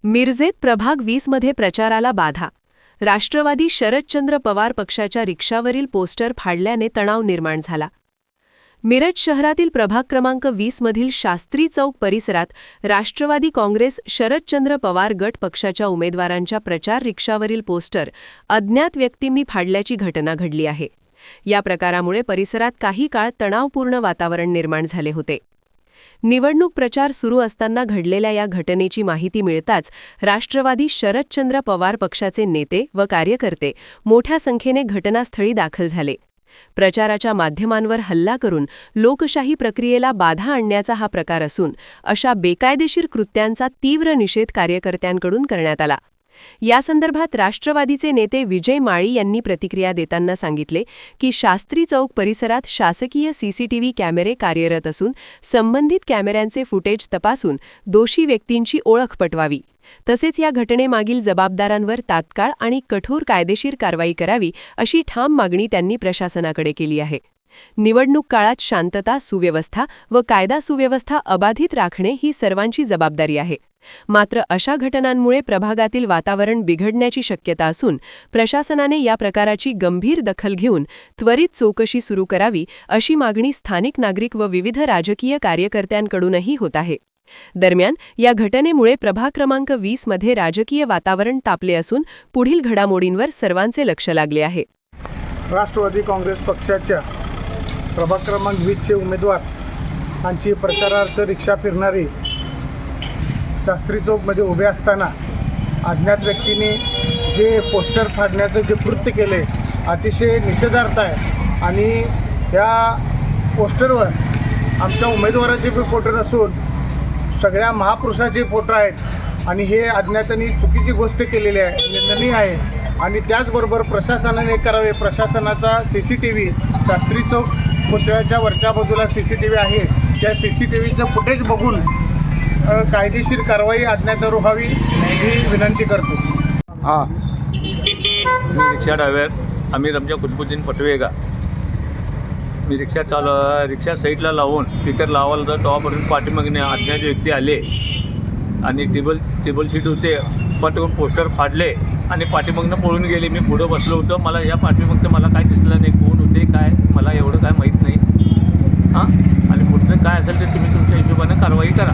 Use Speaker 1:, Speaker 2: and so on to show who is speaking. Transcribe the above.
Speaker 1: मिरजेत प्रभाग 20 मध्ये प्रचाराला बाधा. राष्ट्रवादी शरदचंद्र पवार पक्षाच्या रिक्षावरील पोस्टर फाडल्याने तणाव निर्माण झाला. मिरज शहरातील प्रभाग क्रमांक 20 मधील शास्त्री चौक परिसरात राष्ट्रवादी काँग्रेस शरदचंद्र पवार गट पक्षाच्या उमेदवारांच्या प्रचार रिक्षावरील पोस्टर अज्ञात व्यक्तींनी फाडल्याची घटना घडली आहे. या प्रकारामुळे परिसरात काही काळ तणावपूर्ण वातावरण निर्माण झाले होते. निवडणूक प्रचार सुरू असताना घडलेल्या या घटनेची माहिती मिळताच राष्ट्रवादी शरदचंद्र पवार पक्षाचे नेते व कार्यकर्ते मोठ्या संख्येने घटनास्थळी दाखल झाले. प्रचाराच्या माध्यमांवर हल्ला करून लोकशाही प्रक्रियेला बाधा आणण्याचा हा प्रकार असून अशा बेकायदेशीर कृत्यांचा तीव्र निषेध कार्यकर्त्यांकडून करण्यात आला. या संदर्भात राष्ट्रवादीचे नेते विजय माळी यांनी प्रतिक्रिया देताना सांगितले की शास्त्री चौक परिसरात शासकीय सीसीटीव्ही कॅमेरे कार्यरत असून संबंधित कॅमेऱ्यांचे फुटेज तपासून दोषी व्यक्तींची ओळख पटवावी, तसेच या घटनेमागील जबाबदारांवर तात्काळ आणि कठोर कायदेशीर कारवाई करावी अशी ठाम मागणी त्यांनी प्रशासनाकडे केली आहे. निवडणूक काळात शांतता, सुव्यवस्था व कायदा सुव्यवस्था अबाधित राखणे ही सर्वांची जबाबदारी आहे. मात्र अशा घटनांमुळे प्रभागातील वातावरण बिघडण्याची शक्यता असून प्रशासनाने या प्रकाराची गंभीर दखल घेऊन त्वरित चौकशी सुरू करावी अशी मागणी स्थानिक नागरिक व विविध राजकीय कार्यकर्त्यांकडूनही होत आहे. दरम्यान या घटनेमुळे प्रभाग क्रमांक 20 मध्ये राजकीय वातावरण तापले असून पुढील घडामोडींवर सर्वांचे लक्ष लागले आहे.
Speaker 2: राष्ट्रवादी काँग्रेस पक्षाच्या प्रभाग क्रमांक 20चे उमेदवार यांची प्रचारार्थ रिक्षा फिरणारी शास्त्री चौकमध्ये उभे असताना अज्ञात व्यक्तींनी जे पोस्टर फाडण्याचं जे कृत्य केले अतिशय निषेधार्थ आहे. आणि या पोस्टरवर आमच्या उमेदवाराचे बी फोटो नसून सगळ्या महापुरुषाचे फोटो आहेत आणि हे अज्ञातांनी चुकीची गोष्ट केलेली आहे, निंदनीय आहे. आणि त्याचबरोबर प्रशासनाने करावे. प्रशासनाचा सीसीटीव्ही शास्त्री चौक पुतळ्याच्या वरच्या बाजूला सीसीटीव्ही आहे, त्या सीसीटीव्हीचं फुटेज बघून कायदेशीर कारवाई अज्ञातावर व्हावी ही विनंती करतो.
Speaker 3: हां, मी रिक्षा ड्रायव्हर आम्ही रमजा कुतुबुद्दीन पटवेगा. मी रिक्षा साईडला लावून स्पीकर लावायला तर तेव्हापर्यंत पाठीमागणे अज्ञात व्यक्ती आले आणि टेबल सीट होते पण पोस्टर फाडले आणि पाठीमागनं पळून गेले. मी पुढं बसलो होतो. मला या पाठीमागचं मला काय दिसलं नाही, कोण होते काय मला एवढं काय माहीत नाही. हां, आणि पुढचं काय असेल ते तुम्ही तुमच्या हिशोबानं कारवाई करा.